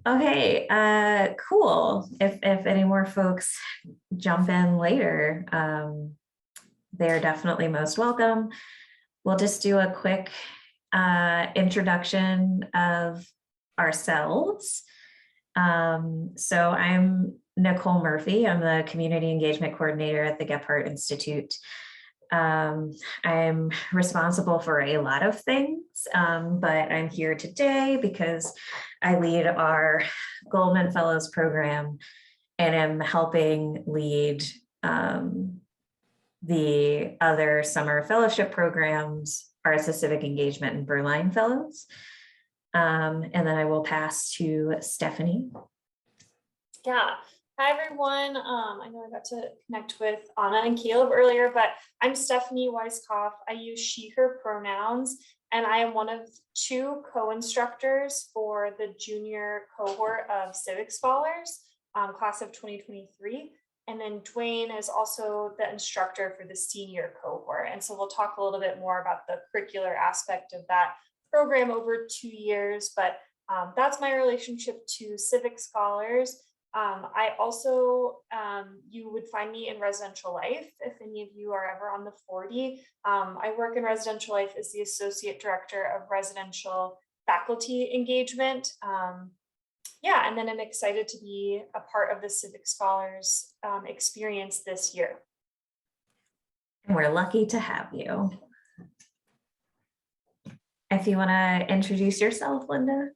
Okay, cool. If any more folks jump in later, they're definitely most welcome. We'll just do a quick introduction of ourselves. So I'm Nicole Murphy. I'm the Community Engagement Coordinator at the Gephardt Institute. I'm responsible for a lot of things, but I'm here today because I lead our Goldman Fellows program and am helping lead the other summer fellowship programs, Arts of Civic Engagement and Berline Fellows. And then I will pass to Stephanie. Yeah. Hi, everyone. I know I got to connect with Anna and Caleb earlier, but I'm Stephanie Weiskopf. I use she, her pronouns, and I am one of two co-instructors for the junior cohort of Civic Scholars, class of 2023. And then Dwayne is also the instructor for the senior cohort. And so we'll talk a little bit more about the curricular aspect of that program over 2 years, but that's my relationship to Civic Scholars. I also, you would find me in residential life if any of you are ever on the 40. I work in residential life as the Associate Director of Residential Faculty Engagement. Yeah, and then I'm excited to be a part of the Civic Scholars experience this year. And we're lucky to have you. If you want to introduce yourself, Linda.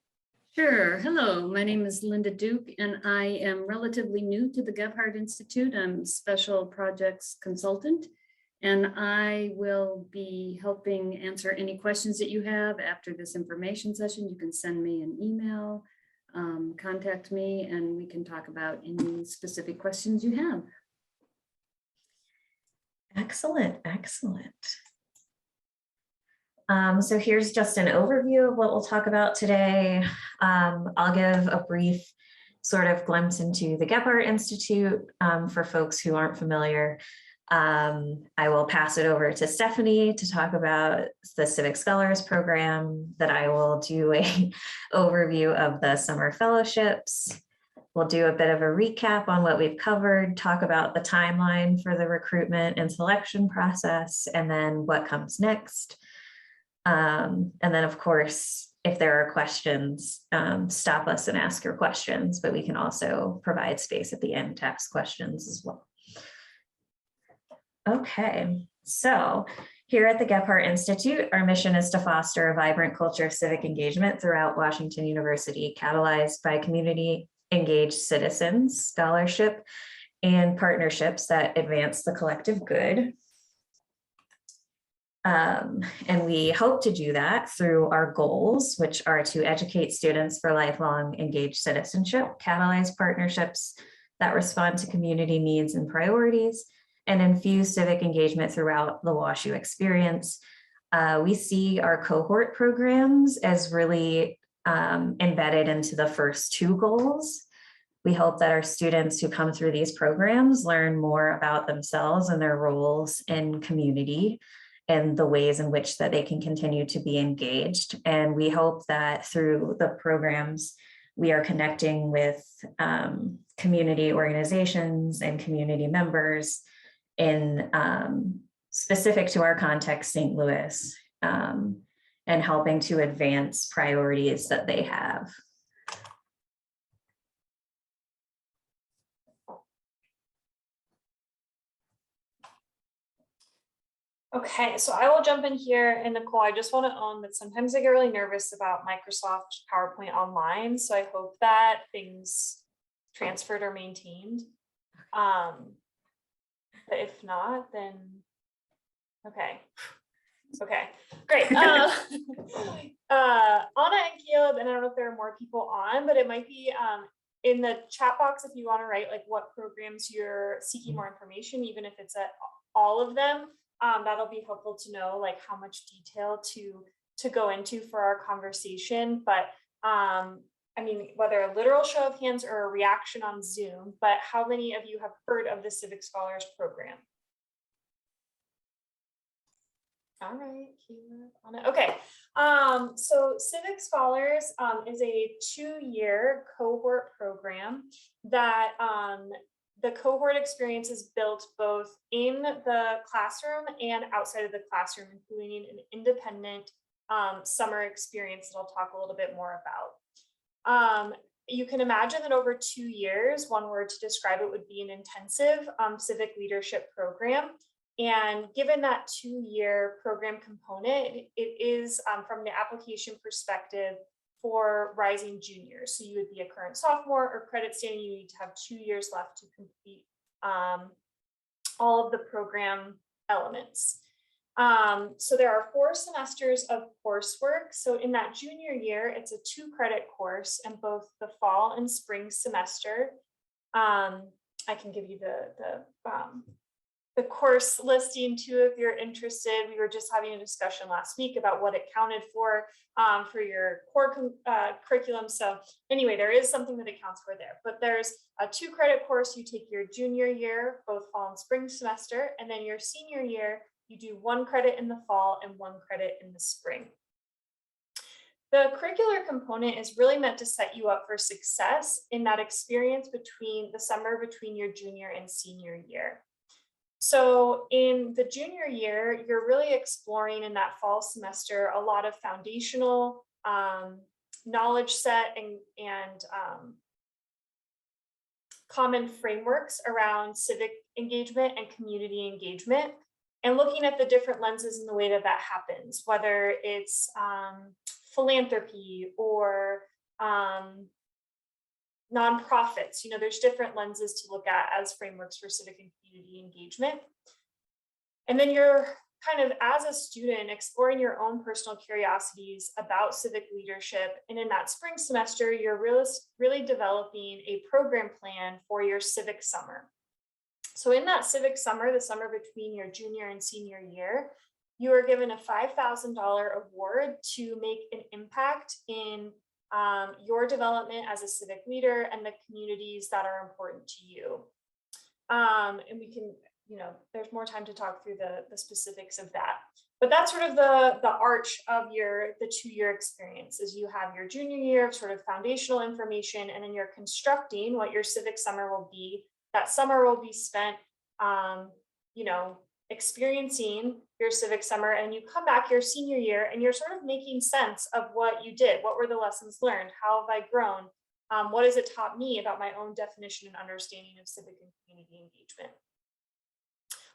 Sure. Hello, my name is Linda Duke, and I am relatively new to the Gephardt Institute. I'm a special projects consultant, and I will be helping answer any questions that you have after this information session. You can send me an email, contact me, and we can talk about any specific questions you have. Excellent, excellent. So here's just an overview of what we'll talk about today. I'll give a brief sort of glimpse into the Gephardt Institute for folks who aren't familiar. I will pass it over to Stephanie to talk about the Civic Scholars program. That I will do a overview of the summer fellowships. We'll do a bit of a recap on what we've covered, talk about the timeline for the recruitment and selection process, and then what comes next. And then, of course, if there are questions, stop us and ask your questions, but we can also provide space at the end to ask questions as well. Okay, so here at the Gephardt Institute, our mission is to foster a vibrant culture of civic engagement throughout Washington University, catalyzed by community engaged citizens, scholarship, and partnerships that advance the collective good. And we hope to do that through our goals, which are to educate students for lifelong engaged citizenship, catalyze partnerships that respond to community needs and priorities, and infuse civic engagement throughout the WashU experience. We see our cohort programs as really embedded into the first two goals. We hope that our students who come through these programs learn more about themselves and their roles in community, and the ways in which that they can continue to be engaged. And we hope that through the programs, we are connecting with community organizations and community members in specific to our context, St. Louis, and helping to advance priorities that they have. Okay, so I will jump in here, and Nicole, I just want to own that sometimes I get really nervous about Microsoft PowerPoint online, so I hope that things transferred or maintained. But if not, then okay, great. Anna and Caleb, and I don't know if there are more people on, but it might be in the chat box if you want to write like what programs you're seeking more information, even if it's at all of them. That'll be helpful to know like how much detail to go into for our conversation. But I mean, whether a literal show of hands or a reaction on Zoom, but how many of you have heard of the Civic Scholars program? All right, keyword on it. Okay, so Civic Scholars is a 2-year cohort program that the cohort experience is built both in the classroom and outside of the classroom, including an independent summer experience that I'll talk a little bit more about. You can imagine that over 2 years, one word to describe it would be an intensive civic leadership program. And given that 2-year program component, it is from the application perspective for rising juniors. So you would be a current sophomore or credit standing, you need to have 2 years left to complete all of the program elements. So there are 4 semesters of coursework. So in that junior year, it's a 2-credit course in both the fall and spring semester. I can give you the course listing too, if you're interested. We were just having a discussion last week about what it counted for your core curriculum. So anyway, there is something that it counts for there, but there's a 2-credit course you take your junior year, both fall and spring semester, and then your senior year, you do 1 credit in the fall and 1 credit in the spring. The curricular component is really meant to set you up for success in that experience between the summer between your junior and senior year. So in the junior year, you're really exploring in that fall semester a lot of foundational knowledge set and common frameworks around civic engagement and community engagement, and looking at the different lenses in the way that that happens, whether it's philanthropy or nonprofits. You know, there's different lenses to look at as frameworks for civic and community engagement. And then you're kind of, as a student, exploring your own personal curiosities about civic leadership. And in that spring semester, you're really developing a program plan for your civic summer. So in that civic summer, the summer between your junior and senior year, you are given a $5,000 award to make an impact in your development as a civic leader and the communities that are important to you. And we can, you know, there's more time to talk through the specifics of that. But that's sort of the arch of the 2-year experience. Is you have your junior year of sort of foundational information, and then you're constructing what your civic summer will be. That summer will be spent, you know, experiencing your civic summer, and you come back your senior year and you're sort of making sense of what you did. What were the lessons learned? How have I grown? What has it taught me about my own definition and understanding of civic and community engagement?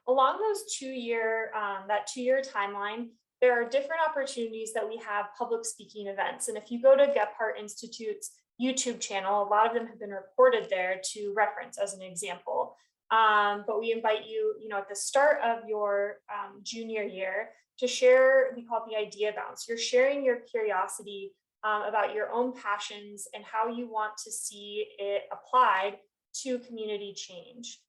Along those 2-year, that 2-year timeline, there are different opportunities that we have public speaking events. And if you go to Gephardt Institute's YouTube channel, a lot of them have been recorded there to reference as an example. But we invite you, you know, at the start of your junior year to share, we call it the idea bounce. You're sharing your curiosity about your own passions and how you want to see it applied to community change.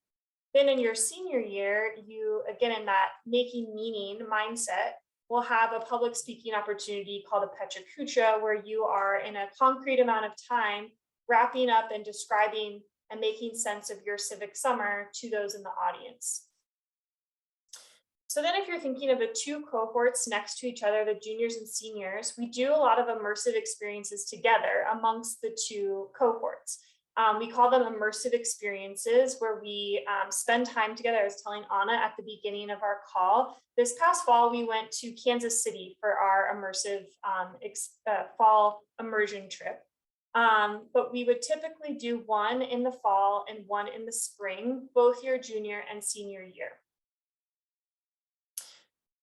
Then in your senior year, you, again, in that making meaning mindset, will have a public speaking opportunity called a Pecha Kucha, where you are in a concrete amount of time wrapping up and describing and making sense of your civic summer to those in the audience. So then if you're thinking of the 2 cohorts next to each other, the juniors and seniors, we do a lot of immersive experiences together amongst the 2 cohorts. We call them immersive experiences, where we spend time together. I was telling Anna at the beginning of our call, this past fall, we went to Kansas City for our immersive fall immersion trip. But we would typically do 1 in the fall and 1 in the spring, both your junior and senior year.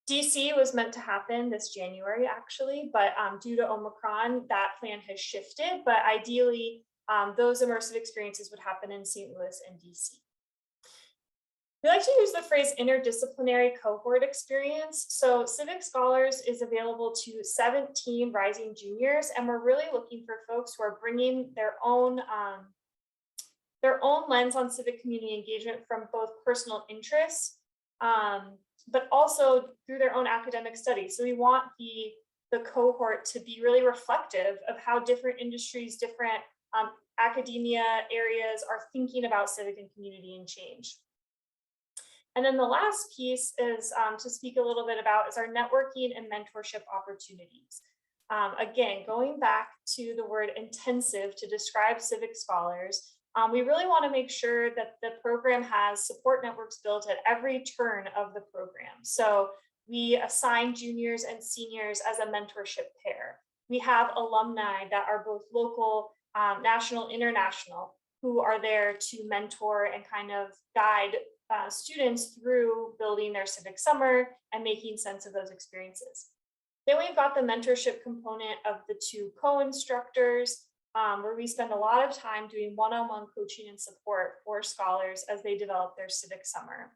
DC was meant to happen this January, actually, but due to Omicron, that plan has shifted. But ideally, those immersive experiences would happen in St. Louis and DC. We like to use the phrase interdisciplinary cohort experience. So Civic Scholars is available to 17 rising juniors, and we're really looking for folks who are bringing their own lens on civic community engagement from both personal interests, but also through their own academic studies. So we want the cohort to be really reflective of how different industries, different academia areas are thinking about civic and community and change. And then the last piece is to speak a little bit about is our networking and mentorship opportunities. Again, going back to the word intensive to describe Civic Scholars, we really want to make sure that the program has support networks built at every turn of the program. So we assign juniors and seniors as a mentorship pair. We have alumni that are both local, national, international, who are there to mentor and kind of guide students through building their civic summer and making sense of those experiences. Then we've got the mentorship component of the two co-instructors, where we spend a lot of time doing one-on-one coaching and support for scholars as they develop their civic summer.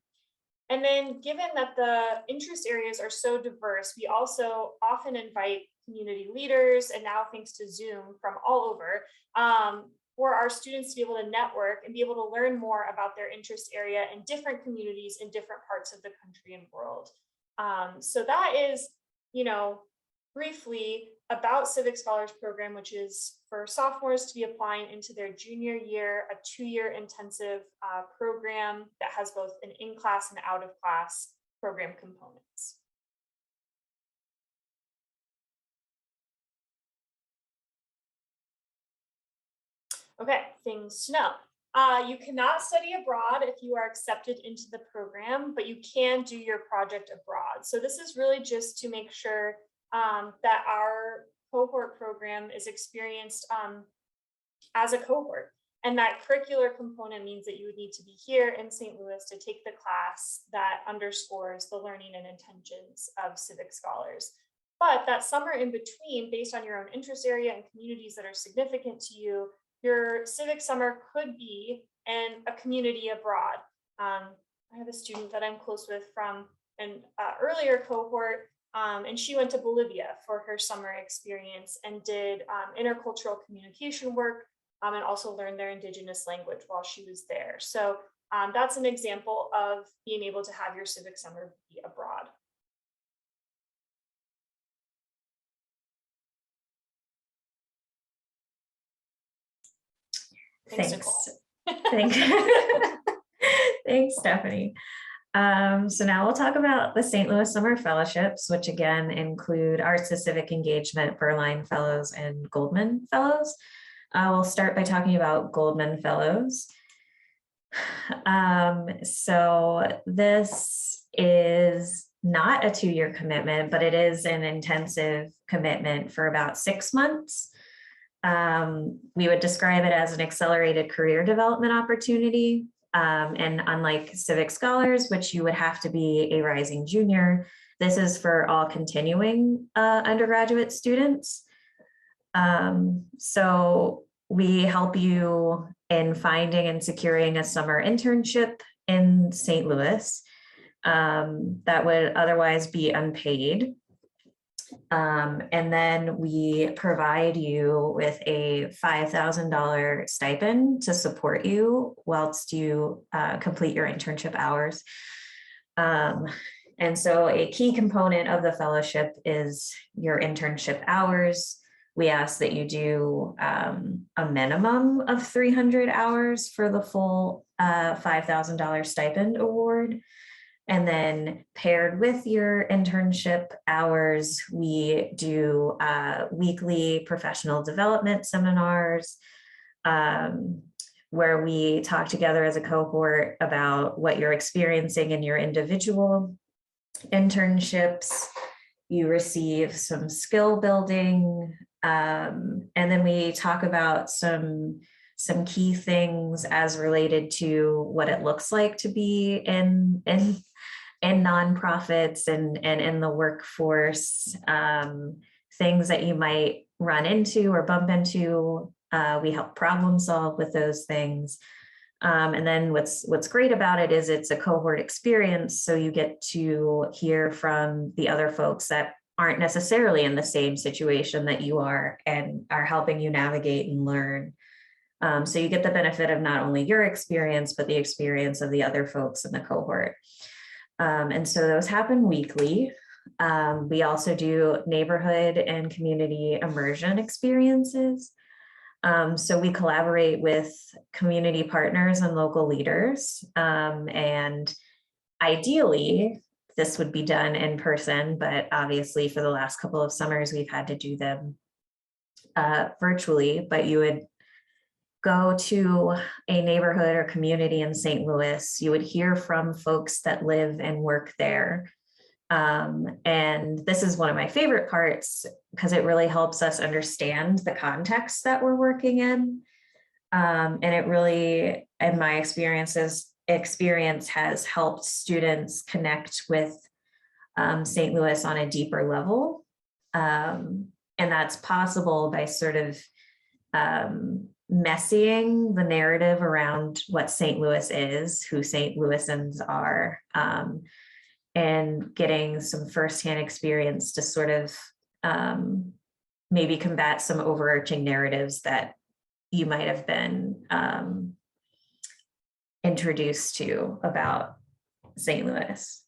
And then given that the interest areas are so diverse, we also often invite community leaders, and now thanks to Zoom, from all over, for our students to be able to network and be able to learn more about their interest area in different communities in different parts of the country and world. So that is, briefly about Civic Scholars Program, which is for sophomores to be applying into their junior year, a 2-year intensive program that has both an in-class and out-of-class program components. Okay, things to know. You cannot study abroad if you are accepted into the program, but you can do your project abroad. So this is really just to make sure that our cohort program is experienced as a cohort. And that curricular component means that you would need to be here in St. Louis to take the class that underscores the learning and intentions of Civic Scholars. But that summer in between, based on your own interest area and communities that are significant to you, your civic summer could be in a community abroad. I have a student that I'm close with from an earlier cohort, and she went to Bolivia for her summer experience and did intercultural communication work and also learned their indigenous language while she was there. So that's an example of being able to have your civic summer be abroad. Thanks. Thanks, Stephanie. So now we'll talk about the St. Louis Summer Fellowships, which again include Arts to Civic Engagement, Berline Fellows, and Goldman Fellows. We'll start by talking about Goldman Fellows. So this is not a 2-year commitment, but it is an intensive commitment for about 6 months. We would describe it as an accelerated career development opportunity. And unlike Civic Scholars, which you would have to be a rising junior, this is for all continuing undergraduate students. So we help you in finding and securing a summer internship in St. Louis that would otherwise be unpaid. And then we provide you with a $5,000 stipend to support you whilst you complete your internship hours. And so a key component of the fellowship is your internship hours. We ask that you do a minimum of 300 hours for the full $5,000 stipend award. And then paired with your internship hours, we do weekly professional development seminars where we talk together as a cohort about what you're experiencing in your individual internships. You receive some skill building, and then we talk about some key things as related to what it looks like to be in nonprofits and in the workforce, things that you might run into or bump into. We help problem solve with those things. And then what's great about it is it's a cohort experience. So you get to hear from the other folks that aren't necessarily in the same situation that you are and are helping you navigate and learn. So you get the benefit of not only your experience, but the experience of the other folks in the cohort. And so those happen weekly. We also do neighborhood and community immersion experiences. So we collaborate with community partners and local leaders, and Ideally, this would be done in person, but obviously for the last couple of summers, we've had to do them virtually, but you would go to a neighborhood or community in St. Louis, you would hear from folks that live and work there. And this is one of my favorite parts because it really helps us understand the context that we're working in. And it really, in my experience has helped students connect with St. Louis on a deeper level. And that's possible by sort of messying the narrative around what St. Louis is, who St. Louisans are, and getting some firsthand experience to sort of maybe combat some overarching narratives that you might have been introduced to about St. Louis.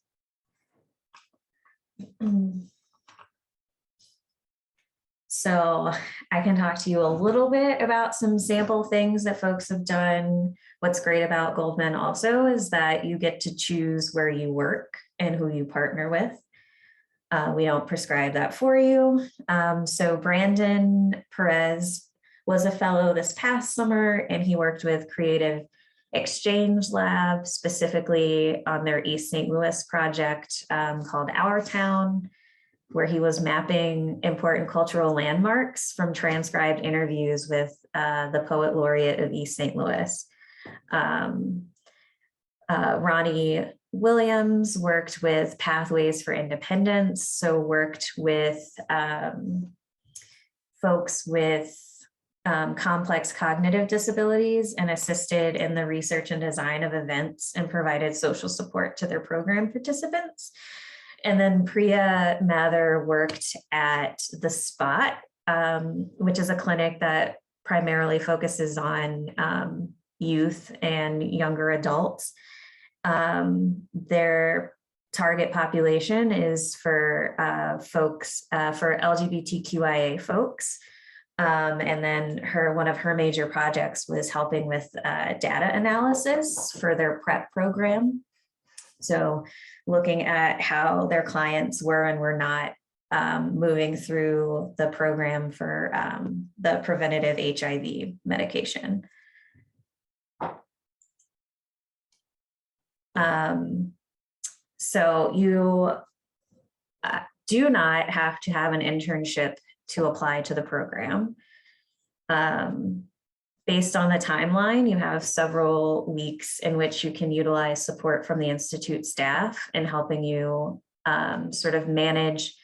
So I can talk to you a little bit about some sample things that folks have done. What's great about Goldman also is that you get to choose where you work and who you partner with. We don't prescribe that for you. So Brandon Perez was a fellow this past summer, and he worked with Creative Exchange Lab, specifically on their East St. Louis project called Our Town, where he was mapping important cultural landmarks from transcribed interviews with the poet laureate of East St. Louis. Ronnie Williams worked with Pathways for Independence, so worked with folks with complex cognitive disabilities and assisted in the research and design of events and provided social support to their program participants. And then Priya Mather worked at The Spot, which is a clinic that primarily focuses on youth and younger adults. Their target population is for folks, for LGBTQIA folks. And then one of her major projects was helping with data analysis for their PrEP program. So looking at how their clients were and were not moving through the program for the preventative HIV medication. So you do not have to have an internship to apply to the program. Based on the timeline, you have several weeks in which you can utilize support from the Institute staff in helping you sort of manage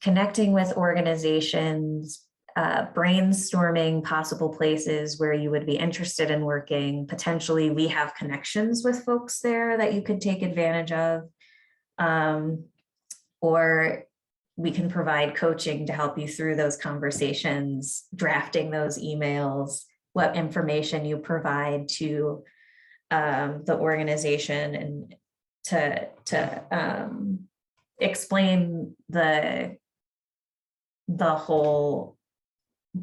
connecting with organizations, brainstorming possible places where you would be interested in working. Potentially, we have connections with folks there that you could take advantage of, or we can provide coaching to help you through those conversations, drafting those emails, what information you provide to the organization, and to explain the whole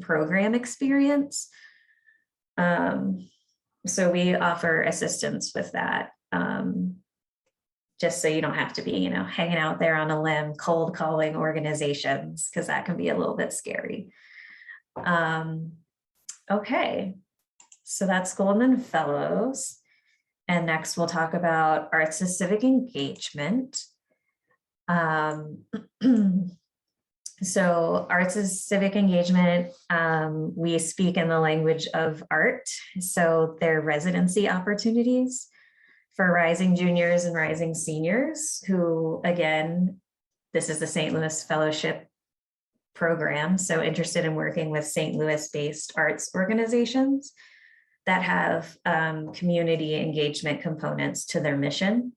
program experience. So we offer assistance with that, just so you don't have to be, hanging out there on a limb, cold calling organizations, because that can be a little bit scary. Okay, so that's Goldman Fellows. And next we'll talk about Arts and Civic Engagement. So Arts and Civic Engagement, we speak in the language of art. So they're residency opportunities for rising juniors and rising seniors who, again, this is the St. Louis Fellowship program. So interested in working with St. Louis-based arts organizations that have community engagement components to their mission.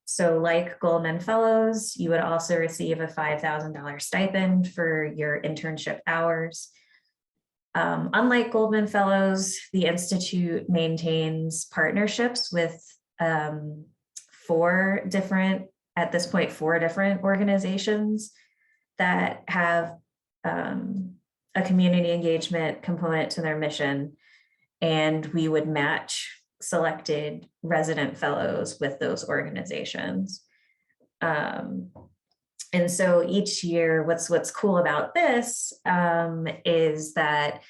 So like Goldman Fellows, you would also receive a $5,000 stipend for your internship hours. Unlike Goldman Fellows, the Institute maintains partnerships with four different organizations that have a community engagement component to their mission. And we would match selected resident fellows with those organizations. And so each year, what's cool about this is that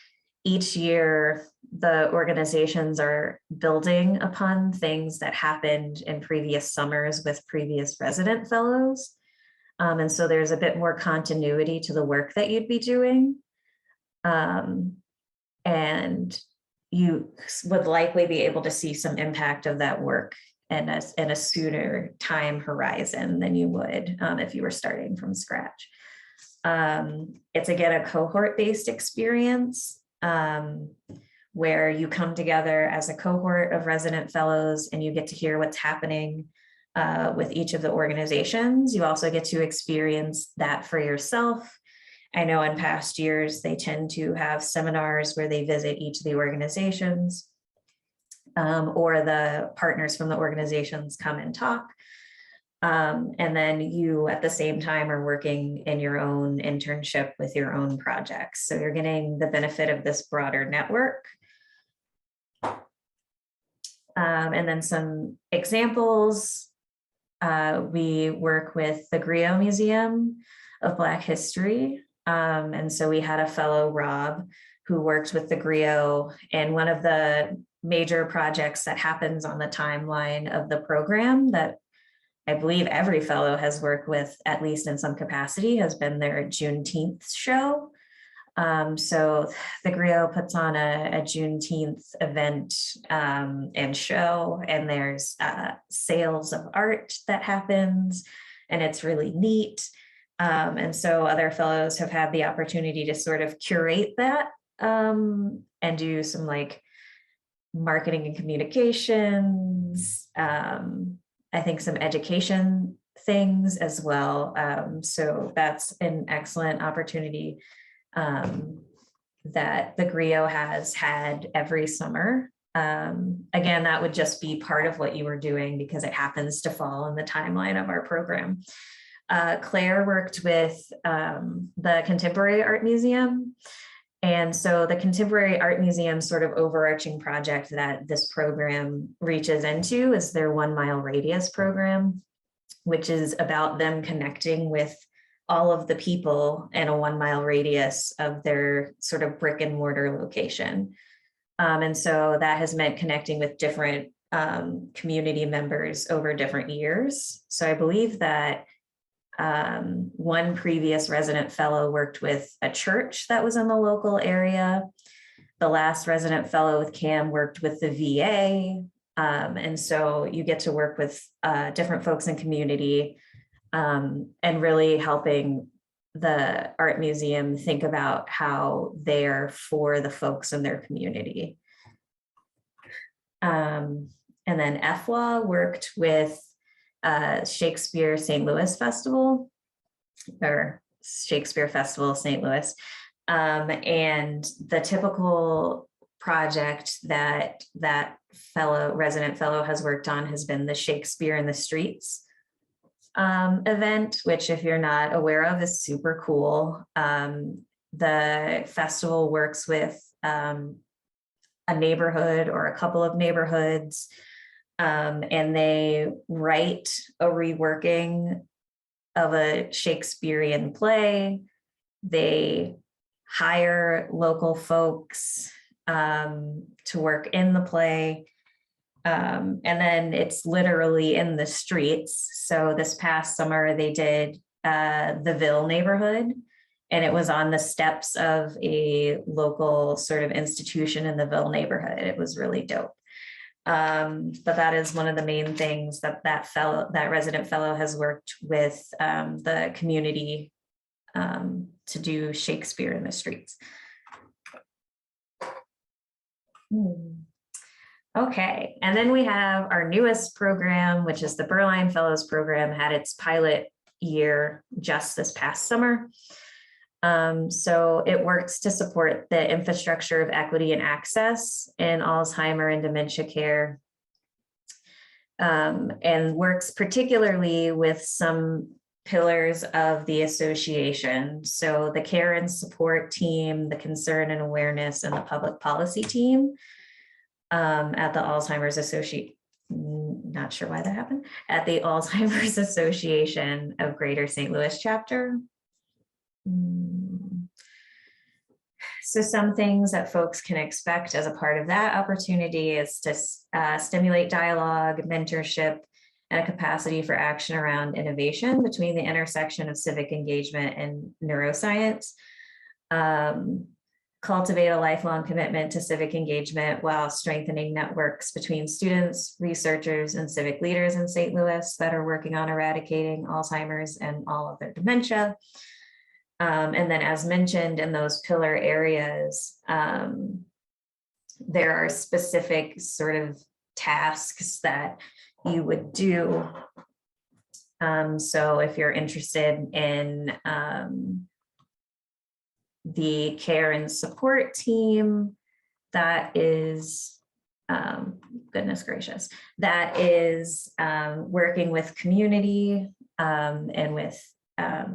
each year the organizations are building upon things that happened in previous summers with previous resident fellows. And so there's a bit more continuity to the work that you'd be doing. And you would likely be able to see some impact of that work in a sooner time horizon than you would if you were starting from scratch. It's again a cohort-based experience where you come together as a cohort of resident fellows and you get to hear what's happening with each of the organizations. You also get to experience that for yourself. I know in past years, they tend to have seminars where they visit each of the organizations or the partners from the organizations come and talk. And then you at the same time are working in your own internship with your own projects. So you're getting the benefit of this broader network. And then some examples. We work with the Griot Museum of Black History. And so we had a fellow, Rob, who worked with the Griot, and one of the major projects that happens on the timeline of the program that I believe every fellow has worked with, at least in some capacity, has been their Juneteenth show. So the Griot puts on a Juneteenth event and show, and there's sales of art that happens, and it's really neat. And so other fellows have had the opportunity to sort of curate that and do some like marketing and communications, I think some education things as well. So that's an excellent opportunity that the Griot has had every summer. Again, that would just be part of what you were doing because it happens to fall in the timeline of our program. Claire worked with the Contemporary Art Museum. And so the Contemporary Art Museum sort of overarching project that this program reaches into is their 1 mile radius program, which is about them connecting with all of the people in a 1 mile radius of their sort of brick and mortar location. And so that has meant connecting with different community members over different years. So I believe that one previous resident fellow worked with a church that was in the local area. The last resident fellow with CAM worked with the VA. And so you get to work with different folks in community and really helping the art museum think about how they're for the folks in their community. And then EFWA worked with Shakespeare St. Louis Festival, or Shakespeare Festival St. Louis. And the typical project that resident fellow has worked on has been the Shakespeare in the Streets event, which if you're not aware of is super cool. The festival works with a neighborhood or a couple of neighborhoods, and they write a reworking of a Shakespearean play. They hire local folks to work in the play. And then it's literally in the streets. So this past summer, they did the Ville neighborhood, and it was on the steps of a local sort of institution in the Ville neighborhood. It was really dope. But that is one of the main things that resident fellow has worked with the community to do Shakespeare in the Streets. Okay, and then we have our newest program, which is the Berline Fellows Program, had its pilot year just this past summer. So it works to support the infrastructure of equity and access in Alzheimer and dementia care, and works particularly with some pillars of the association. So the care and support team, the concern and awareness, and the public policy team. at the Alzheimer's Association. Not sure why that happened. At the Alzheimer's Association of Greater St. Louis chapter. So some things that folks can expect as a part of that opportunity is to stimulate dialogue, mentorship, and a capacity for action around innovation between the intersection of civic engagement and neuroscience. Cultivate a lifelong commitment to civic engagement while strengthening networks between students, researchers, and civic leaders in St. Louis that are working on eradicating Alzheimer's and all of their dementia. And then, as mentioned in those pillar areas, there are specific sort of tasks that you would do. So if you're interested in the care and support team, that is, goodness gracious, that is working with community and with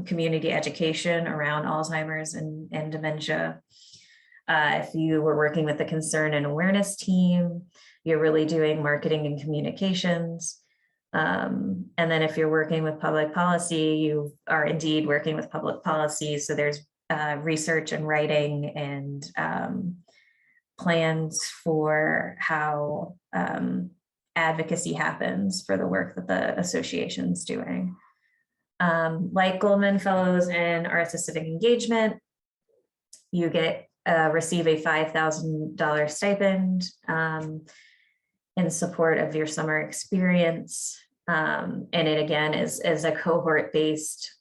community education around Alzheimer's and dementia. If you were working with the concern and awareness team, you're really doing marketing and communications. And then if you're working with public policy, you are indeed working with public policy. So there's research and writing and plans for how advocacy happens for the work that the association's doing. Like Goldman Fellows in Arts of Civic Engagement, you get receive a $5,000 stipend in support of your summer experience. And it again is a cohort-based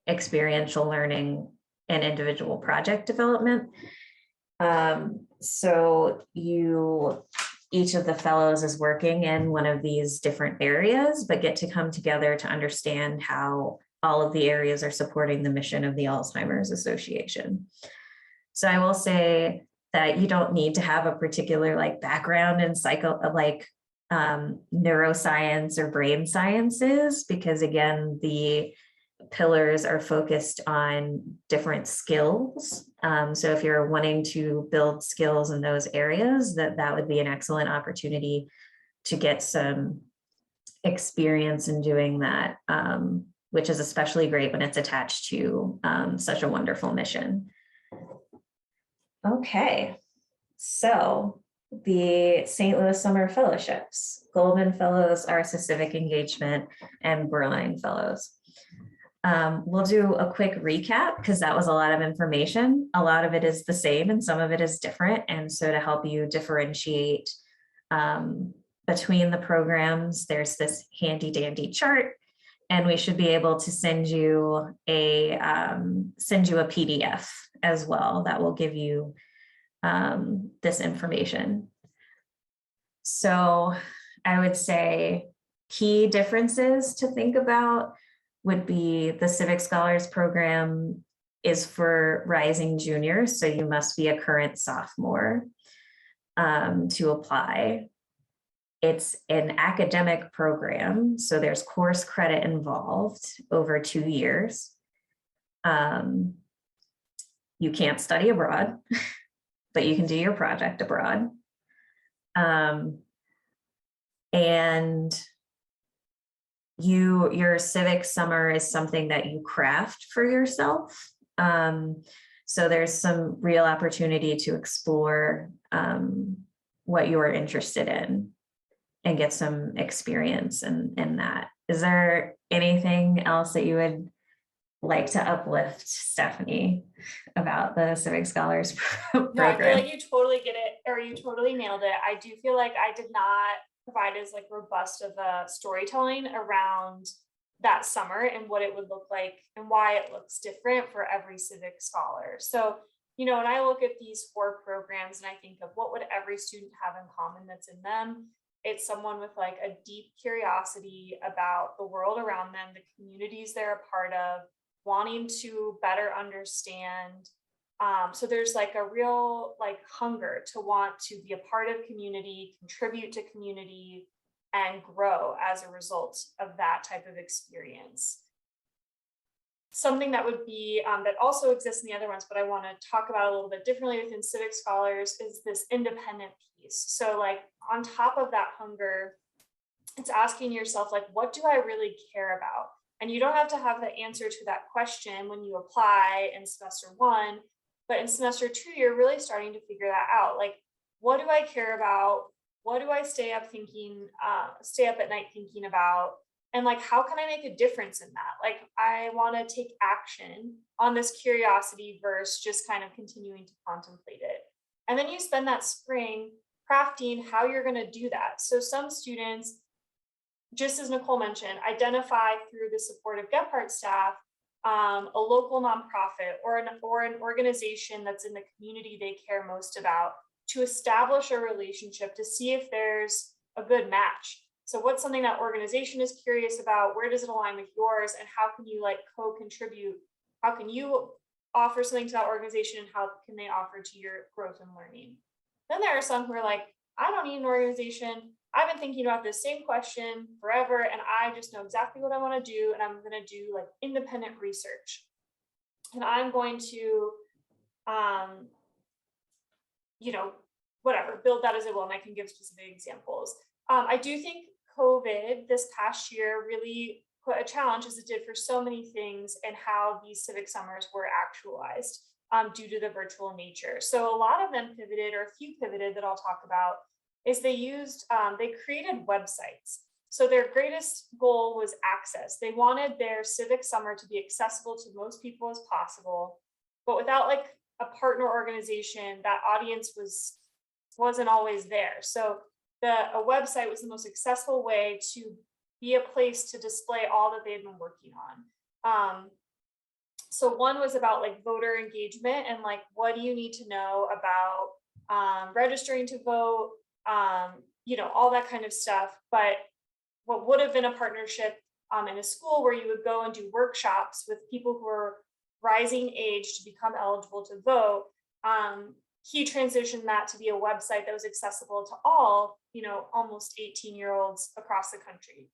experiential learning and individual project development. So each of the fellows is working in one of these different areas, but get to come together to understand how all of the areas are supporting the mission of the Alzheimer's Association. So I will say that you don't need to have a particular background in neuroscience or brain sciences, because again, the pillars are focused on different skills. So if you're wanting to build skills in those areas, that would be an excellent opportunity to get some experience in doing that, which is especially great when it's attached to such a wonderful mission. Okay, so the St. Louis Summer Fellowships, Goldman Fellows, Arts of Civic Engagement, and Berline Fellows. We'll do a quick recap because that was a lot of information. A lot of it is the same and some of it is different. And so to help you differentiate between the programs, there's this handy dandy chart, and we should be able to send you a PDF as well that will give you this information. So I would say key differences to think about would be the Civic Scholars program is for rising juniors, so you must be a current sophomore to apply. It's an academic program, so there's course credit involved over 2 years. You can't study abroad, but you can do your project abroad. And your civic summer is something that you craft for yourself. So there's some real opportunity to explore what you are interested in and get some experience in that. Is there anything else that you would like to uplift, Stephanie, about the Civic Scholars program? No, I feel like you totally get it, or you totally nailed it. I do feel like I did not provide as robust of a storytelling around that summer and what it would look like and why it looks different for every Civic Scholar. So, when I look at these 4 programs and I think of what would every student have in common that's in them, it's someone with a deep curiosity about the world around them, the communities they're a part of, wanting to better understand. So there's a real hunger to want to be a part of community, contribute to community, and grow as a result of that type of experience. something that would be that also exists in the other ones, but I want to talk about a little bit differently within Civic Scholars is this independent piece. So like on top of that hunger, it's asking yourself, like, what do I really care about? And you don't have to have the answer to that question when you apply in semester 1, but in semester 2, you're really starting to figure that out. Like, what do I care about? What do I stay up at night thinking about? And like, how can I make a difference in that? Like, I want to take action on this curiosity versus just kind of continuing to contemplate it. And then you spend that spring crafting how you're going to do that. So some students, just as Nicole mentioned, identify through the support of Gephardt staff, a local nonprofit or an organization that's in the community they care most about, to establish a relationship to see if there's a good match. So what's something that organization is curious about? Where does it align with yours? And how can you like co-contribute? How can you offer something to that organization, and how can they offer to your growth and learning? Then there are some who are like, I don't need an organization. I've been thinking about this same question forever, and I just know exactly what I want to do, and I'm going to do like independent research. And I'm going to, whatever, build that as it will, and I can give specific examples. I do think COVID this past year really put a challenge, as it did for so many things, in how these civic summers were actualized due to the virtual nature. So a lot of them pivoted, or a few pivoted that I'll talk about, is they created websites. So their greatest goal was access. They wanted their civic summer to be accessible to most people as possible, but without like a partner organization, that audience wasn't always there. So a website was the most accessible way to be a place to display all that they had been working on. So one was about like voter engagement, and like, what do you need to know about registering to vote, all that kind of stuff. But what would have been a partnership in a school where you would go and do workshops with people who are rising age to become eligible to vote, he transitioned that to be a website that was accessible to all, almost 18-year-olds across the country.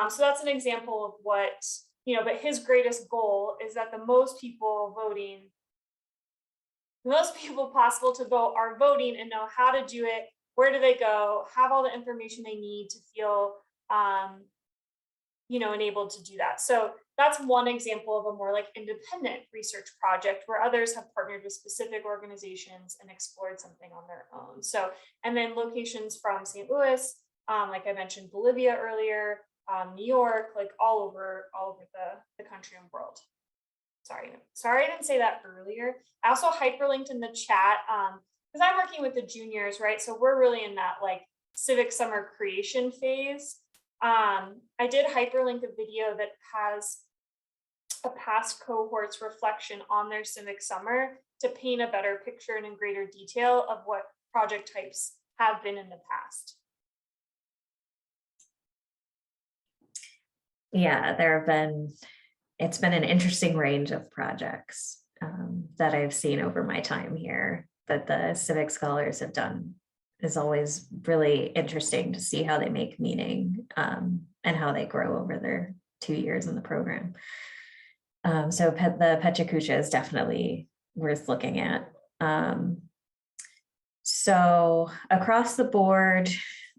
So that's an example of what, but his greatest goal is that the most people possible to vote are voting and know how to do it. Where do they go? Have all the information they need to feel, enabled to do that. So that's one example of a more like independent research project, where others have partnered with specific organizations and explored something on their own. So, and then locations from St. Louis, like I mentioned, Bolivia earlier, New York, like all over the country and world. Sorry, I didn't say that earlier. I also hyperlinked in the chat, because I'm working with the juniors, right? So we're really in that like civic summer creation phase. I did hyperlink a video that has a past cohort's reflection on their civic summer to paint a better picture and in greater detail of what project types have been in the past. Yeah, it's been an interesting range of projects that I've seen over my time here that the Civic Scholars have done. Is always really interesting to see how they make meaning and how they grow over their 2 years in the program. So the Pechacucha is definitely worth looking at. So across the board,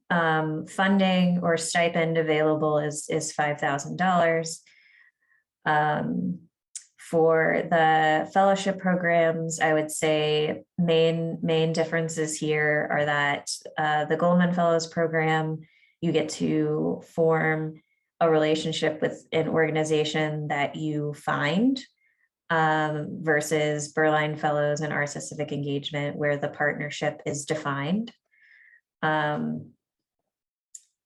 funding or stipend available is $5,000. For the fellowship programs, I would say main differences here are that the Goldman Fellows program, you get to form a relationship with an organization that you find, versus Berline Fellows and ARSA Civic Engagement, where the partnership is defined.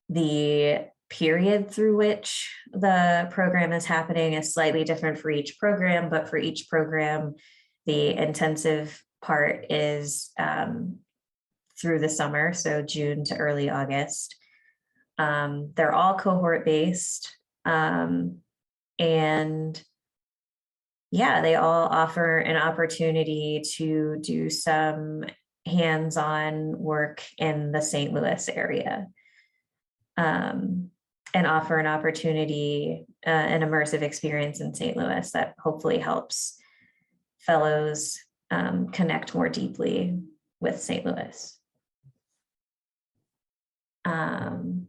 The period through which the program is happening is slightly different for each program, but for each program, the intensive part is through the summer, so June to early August. They're all cohort based, and yeah, they all offer an opportunity to do some hands-on work in the St. Louis area. and offer an opportunity, an immersive experience in St. Louis that hopefully helps fellows connect more deeply with St. Louis. And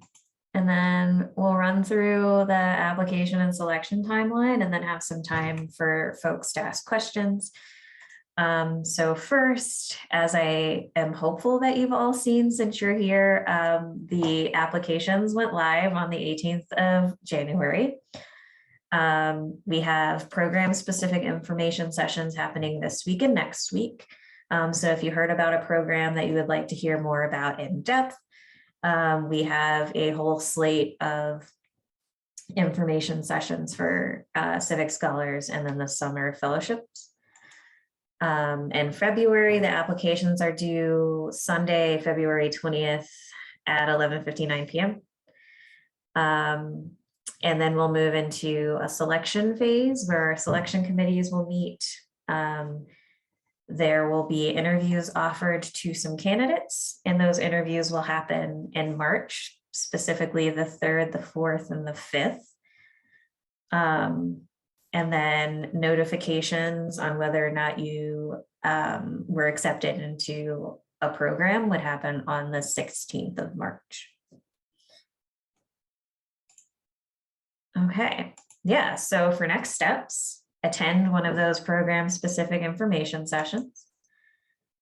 then we'll run through the application and selection timeline and then have some time for folks to ask questions. So first, as I am hopeful that you've all seen since you're here, the applications went live on the 18th of January. We have program-specific information sessions happening this week and next week. So if you heard about a program that you would like to hear more about in depth, we have a whole slate of information sessions for Civic Scholars and then the summer fellowships. In February, the applications are due Sunday, February 20th at 11:59 p.m. And then we'll move into a selection phase where our selection committees will meet. There will be interviews offered to some candidates, and those interviews will happen in March, specifically the 3rd, the 4th, and the 5th. And then notifications on whether or not you were accepted into a program would happen on the 16th of March. Okay, yeah, so for next steps, attend one of those program-specific information sessions.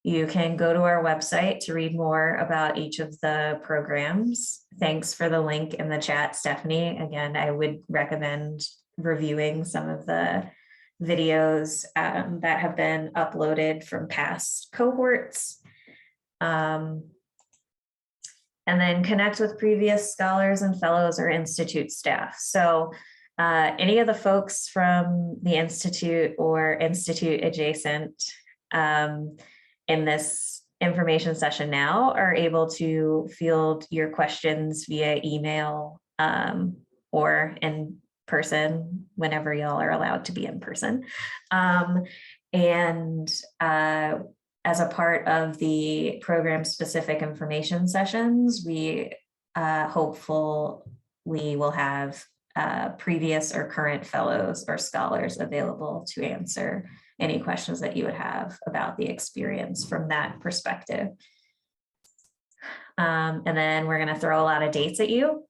You can go to our website to read more about each of the programs. Thanks for the link in the chat, Stephanie. Again, I would recommend reviewing some of the videos that have been uploaded from past cohorts. And then connect with previous scholars and fellows or Institute staff. So any of the folks from the Institute or Institute adjacent in this information session now are able to field your questions via email or in person whenever y'all are allowed to be in person. As a part of the program-specific information sessions, we hopefully will have previous or current fellows or scholars available to answer any questions that you would have about the experience from that perspective. And then we're going to throw a lot of dates at you.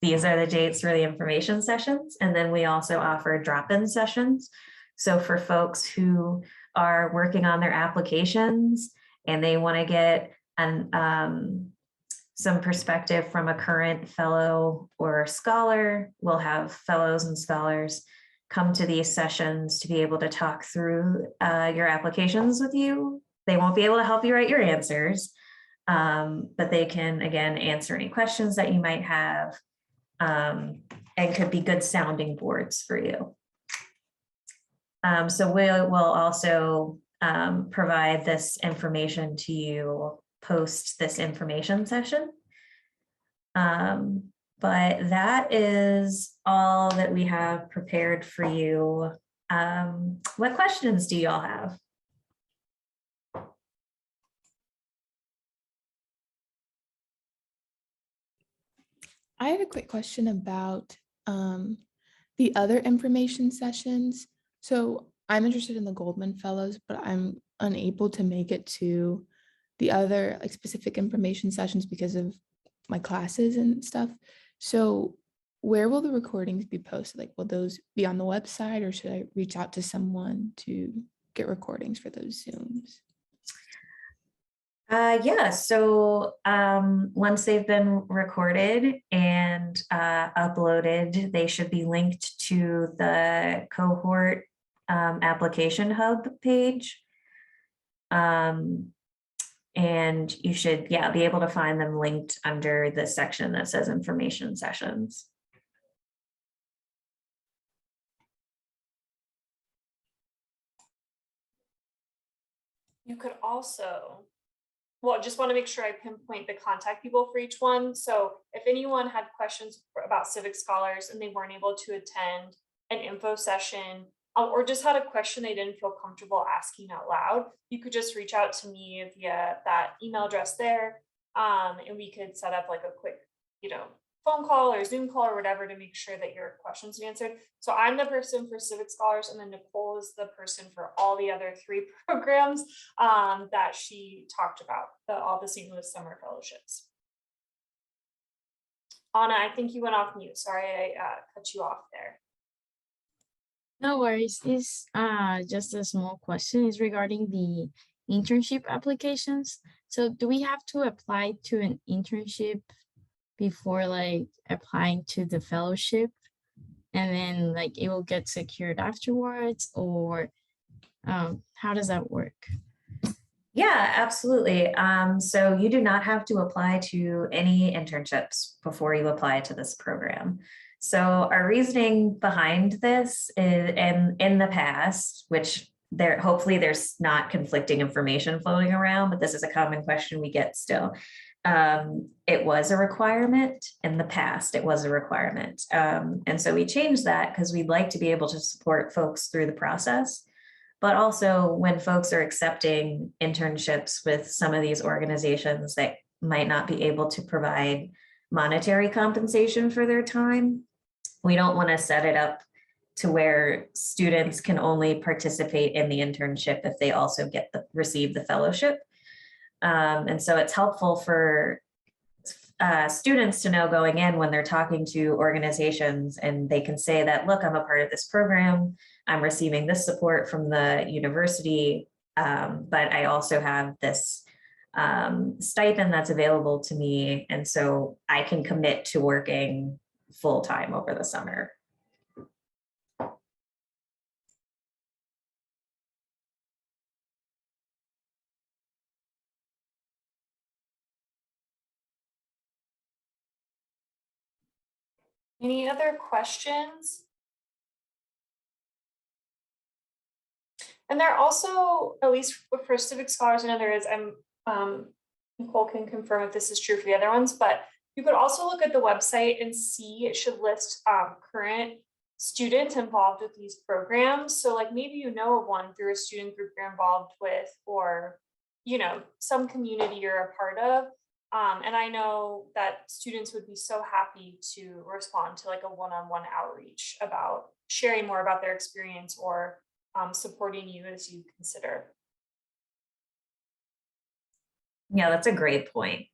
These are the dates for the information sessions. And then we also offer drop-in sessions. So for folks who are working on their applications and they want to get some perspective from a current fellow or scholar, we'll have fellows and scholars come to these sessions to be able to talk through your applications with you. They won't be able to help you write your answers, but they can, again, answer any questions that you might have and could be good sounding boards for you. So we'll also provide this information to you post this information session. But that is all that we have prepared for you. What questions do y'all have? I had a quick question about the other information sessions. So I'm interested in the Goldman Fellows, but I'm unable to make it to the other specific information sessions because of my classes and stuff. So where will the recordings be posted? Will those be on the website, or should I reach out to someone to get recordings for those Zooms? Yeah, so once they've been recorded and uploaded, they should be linked to the cohort application hub page. And you should, be able to find them linked under the section that says information sessions. You could also, well, just want to make sure I pinpoint the contact people for each one. So if anyone had questions about Civic Scholars and they weren't able to attend an info session, or just had a question they didn't feel comfortable asking out loud, you could just reach out to me via that email address there. And we could set up a quick, phone call or Zoom call or whatever to make sure that your questions are answered. So I'm the person for Civic Scholars, and then Nicole is the person for all the other 3 programs that she talked about, all the St. Louis Summer Fellowships. Anna, I think you went off mute. Sorry, I cut you off there. No worries. It's just a small question. Is regarding the internship applications. So do we have to apply to an internship before like applying to the fellowship, and then like it will get secured afterwards, or how does that work? Yeah, absolutely. So you do not have to apply to any internships before you apply to this program. So our reasoning behind this is, and in the past, which hopefully there's not conflicting information floating around, but this is a common question we get still. It was a requirement in the past, it was a requirement. And so we changed that because we'd like to be able to support folks through the process. But also when folks are accepting internships with some of these organizations that might not be able to provide monetary compensation for their time, we don't want to set it up to where students can only participate in the internship if they also receive the fellowship. And so it's helpful for students to know going in when they're talking to organizations, and they can say that, look, I'm a part of this program, I'm receiving this support from the university, but I also have this stipend that's available to me, and so I can commit to working full-time over the summer. Any other questions? And there are also, at least for Civic Scholars, I know there is, Nicole can confirm if this is true for the other ones, but you could also look at the website and see it should list current students involved with these programs. So like maybe you know of one through a student group you're involved with, or some community you're a part of. And I know that students would be so happy to respond to like a one-on-one outreach about sharing more about their experience, or supporting you as you consider. Yeah, that's a great point,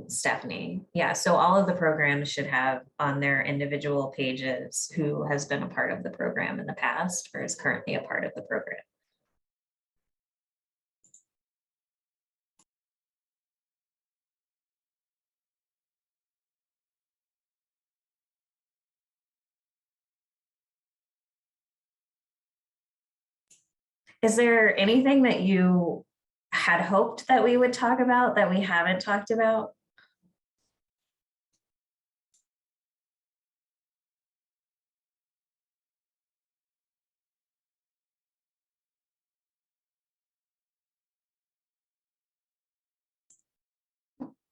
Stephanie. Yeah, so all of the programs should have on their individual pages who has been a part of the program in the past or is currently a part of the program. Is there anything that you had hoped that we would talk about that we haven't talked about?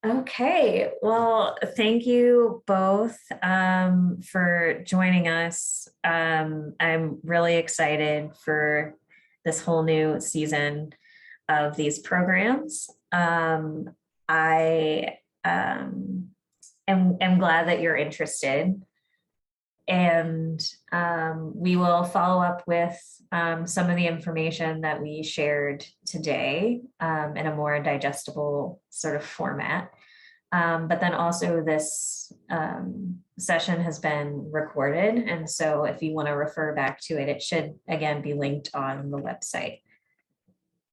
Okay, well, thank you both for joining us. I'm really excited for this whole new season of these programs. I am glad that you're interested, and we will follow up with some of the information that we shared today in a more digestible sort of format. But then also this session has been recorded, and so if you want to refer back to it, it should again be linked on the website.